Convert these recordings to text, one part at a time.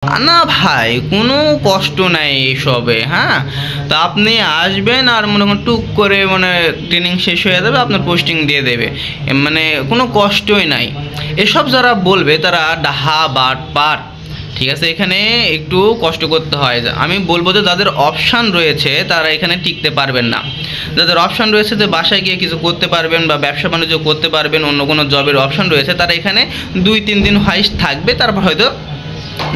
না ভাই, কোনো কষ্ট নাই এসবে। হ্যাঁ, তো আপনি আসবেন আর মনে করেন টুক করে মানে ট্রেনিং শেষ হয়ে যাবে, আপনার পোস্টিং দিয়ে দেবে, মানে কোনো কষ্টই নাই। এসব যারা বলবে তারা ডাহা বাট পাট। ঠিক আছে, এখানে একটু কষ্ট করতে হয়। আমি বলবো যে যাদের অপশান রয়েছে তারা এখানে টিকতে পারবেন না। যাদের অপশান রয়েছে যে বাসায় গিয়ে কিছু করতে পারবেন বা ব্যবসা বাণিজ্য করতে পারবেন, অন্য কোনো জবের অপশান রয়েছে, তারা এখানে 2-3 দিন হাইস্ট থাকবে, তারপর হয়তো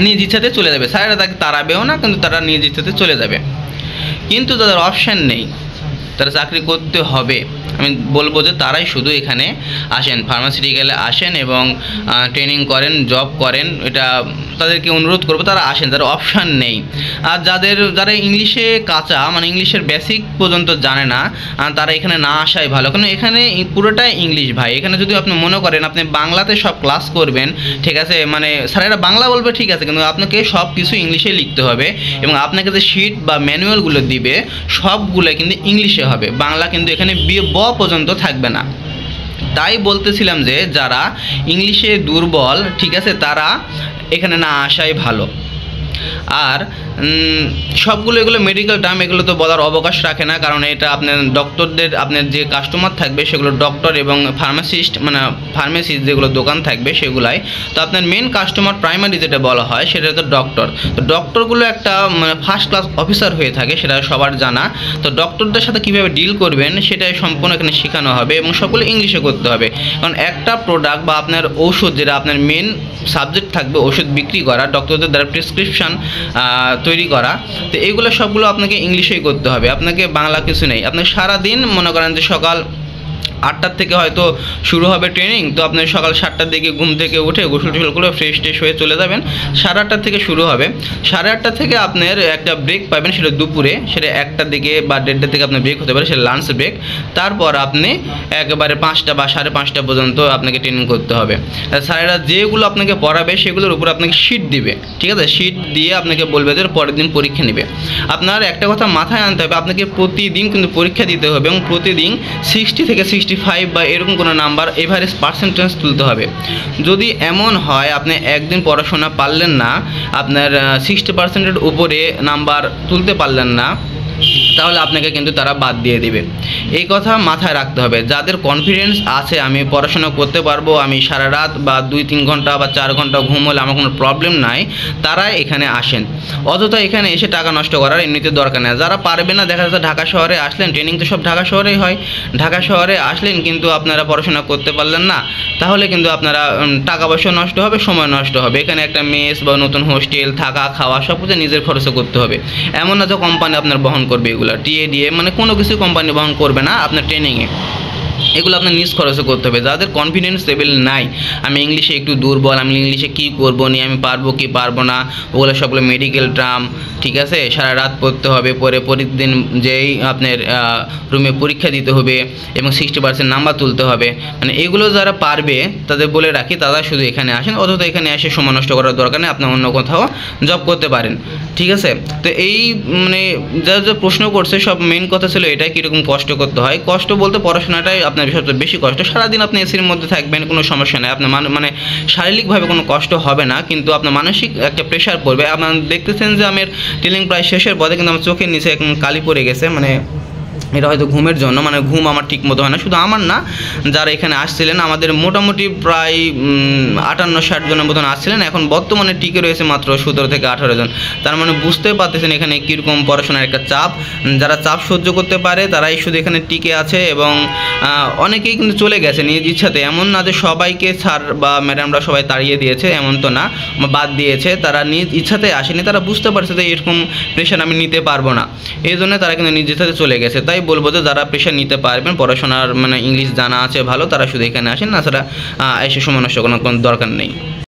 নিজ ইচ্ছাতে চলে যাবে। স্যারেরা তাকে তাড়াবেও না, কিন্তু তারা নিজ ইচ্ছাতে চলে যাবে। কিন্তু যাদের অপশান নেই, তারা চাকরি করতে হবে, আমি বলবো যে তারাই শুধু এখানে আসেন, ফার্মাসিউটিক্যালে আসেন এবং ট্রেনিং করেন, জব করেন। এটা তাদেরকে অনুরোধ করবো তারা আসেন, যারা অপশান নেই। আর যারা ইংলিশে কাঁচা, মানে ইংলিশের বেসিক পর্যন্ত জানে না, তারা এখানে না আসাই ভালো। কারণ এখানে পুরোটাই ইংলিশ ভাই। এখানে যদি আপনি মনে করেন আপনি বাংলাতে সব ক্লাস করবেন, ঠিক আছে, মানে স্যারেরা বাংলা বলবে ঠিক আছে, কিন্তু আপনাকে সব কিছু ইংলিশে লিখতে হবে এবং আপনাকে যে শিট বা ম্যানুয়ালগুলো দিবে সবগুলো কিন্তু ইংলিশে হবে, বাংলা কিন্তু এখানে ব পর্যন্ত থাকবে না। তাই বলতেছিলাম যে যারা ইংলিশে দুর্বল, ঠিক আছে, তারা এখানে না আসাই ভালো। আর সবগুলো এগুলো মেডিকেল টার্ম, এগুলো তো বলার অবকাশ রাখে না, কারণ এটা আপনার ডক্টরদের, আপনার যে কাস্টমার থাকবে সেগুলো ডক্টর এবং ফার্মাসিস্ট, মানে ফার্মেসিস্ট যেগুলো দোকান থাকবে সেগুলাই তো আপনার মেন কাস্টমার, প্রাইমারি যেটা বলা হয় সেটা তো ডক্টর। তো ডক্টরগুলো একটা মানে ফার্স্ট ক্লাস অফিসার হয়ে থাকে, সেটা সবার জানা। তো ডক্টরদের সাথে কীভাবে ডিল করবেন সেটাই সম্পূর্ণ এখানে শেখানো হবে এবং সবগুলো ইংলিশে করতে হবে। কারণ একটা প্রোডাক্ট বা আপনার ঔষধ, যেটা আপনার মেন সাবজেক্ট থাকবে ওষুধ বিক্রি করা, ডক্টরদের দ্বারা প্রেসক্রিপশান তৈরি করা, তো এইগুলো সবগুলো আপনাকে ইংলিশেই করতে হবে, আপনাকে বাংলা কিছু নেই। আপনি সারাদিন মনে করেন যে সকাল 8টার থেকে হয়তো শুরু হবে ট্রেনিং, তো আপনি সকাল 7টার দিকে ঘুম থেকে উঠে গোসল টোসল করে ফ্রেশ ট্রেশ হয়ে চলে যাবেন। 8:30 থেকে শুরু হবে। 8:30 থেকে আপনার একটা ব্রেক পাবেন, সেটা দুপুরে, সেটা 1টার দিকে বা 1:30টার দিকে আপনার ব্রেক হতে পারে, সেটা লাঞ্চ ব্রেক। তারপর আপনি একেবারে 5টা বা 5:30 পর্যন্ত আপনাকে ট্রেনিং করতে হবে। স্যারেরা যেগুলো আপনাকে পড়াবে সেগুলোর উপর আপনাকে শিট দিবে, ঠিক আছে, শিট দিয়ে আপনাকে বলবে যে পরের দিন পরীক্ষা নেবে। আপনার একটা কথা মাথায় আনতে হবে, আপনাকে প্রতিদিন কিন্তু পরীক্ষা দিতে হবে এবং প্রতিদিন 60 থেকে 65 বা এরকম কোনো নাম্বার এভারেজ পার্সেন্টেজ তুলতে হবে। যদি এমন হয় আপনি একদিন পড়াশোনা পারলেন না, আপনার 60% উপরে নাম্বার তুলতে পারলেন না, তাহলে আপনাকে কিন্তু তারা বাদ দিয়ে দিবে। এই কথা মাথায় রাখতে হবে। যাদের কনফিডেন্স আছে আমি পড়াশোনা করতে পারবো, আমি সারা রাত বা 2-3 ঘন্টা বা 4 ঘন্টা ঘুম হলে আমার কোনো প্রবলেম নাই, তারা এখানে আসেন। অযথা এখানে এসে টাকা নষ্ট করার এমনিতে দরকার নেই। যারা পারবে না, দেখা যাচ্ছে ঢাকা শহরে আসলেন, ট্রেনিং তো সব ঢাকা শহরেই হয়, ঢাকা শহরে আসলেন কিন্তু আপনারা পড়াশোনা করতে পারলেন না, তাহলে কিন্তু আপনারা টাকা পয়সা নষ্ট হবে, সময় নষ্ট হবে। এখানে একটা মেস বা নতুন হোস্টেল, থাকা খাওয়া সব কিছু নিজের খরচে করতে হবে। এমন না যে কোম্পানি আপনার বহন করবে, এগুলো টিএডিএ মানে কোনো কিছু কোম্পানি বহন করবে না আপনার ট্রেনিংয়ে, এগুলো আপনার নিজ খরচে করতে হবে। যাদের কনফিডেন্স লেভেল নাই, আমি ইংলিশে একটু দুর্বল, আমি ইংলিশে কী করবো নি, আমি পারবো কি পারবো না, ওগুলো সবগুলো মেডিকেল টার্ম, ঠিক আছে, সারা রাত পড়তে হবে, পরে পরের দিন যেই আপনার রুমে পরীক্ষা দিতে হবে এবং 60% নাম্বার তুলতে হবে, মানে এগুলো যারা পারবে তাদের বলে রাখি তারা শুধু এখানে আসেন। অথচ এখানে এসে সময় নষ্ট করার দরকার নেই, আপনি অন্য কোথাও জব করতে পারেন, ঠিক আছে। তো এই মানে যা যা প্রশ্ন করছে সব মেন কথা ছিল এটাই, কীরকম কষ্ট করতে হয়। কষ্ট বলতে পড়াশোনাটাই আপনার সবচেয়ে বেশি কষ্ট। সারাদিন আপনি এসির মধ্যে থাকবেন, কোনো সমস্যা নেই, আপনার মানে শারীরিকভাবে কোনো কষ্ট হবে না, কিন্তু আপনার মানসিক একটা প্রেশার পড়বে। আপনার দেখতেছেন যে আমার ট্রেনিং প্রায় শেষের পথে, কিন্তু আমার চোখের নিচে এখন কালি পড়ে গেছে, মানে এটা হয়তো ঘুমের জন্য, মানে ঘুম আমার ঠিক মতো হয় না। শুধু আমার না, যারা এখানে আসছিলেন আমাদের মোটামুটি প্রায় 58-60 জনের মতন আসছিলেন, এখন বর্তমানে টিকে রয়েছে মাত্র 17 থেকে 18 জন। তার মানে বুঝতে পারতেছেন এখানে কীরকম পড়াশোনার একটা চাপ। যারা চাপ সহ্য করতে পারে তারাই শুধু এখানে টিকে আছে এবং অনেকেই কিন্তু চলে গেছে নিজ ইচ্ছাতে। এমন না যে সবাইকে স্যার বা ম্যাডামরা সবাই তাড়িয়ে দিয়েছে, এমন তো না, বাদ দিয়েছে। তারা নিজ ইচ্ছাতে আসেনি, তারা বুঝতে পারছে যে এরকম প্রেশার আমি নিতে পারবো না, এই জন্য তারা কিন্তু নিজ ইচ্ছাতে চলে গেছে। তাই বলবো যে যারা প্রেশার নিতে পারবেন, পড়াশোনার মানে ইংলিশ জানা আছে ভালো, তারা শুধু এখানে আসেন, না তারা এসে সময় নষ্ট কোনো দরকার নেই।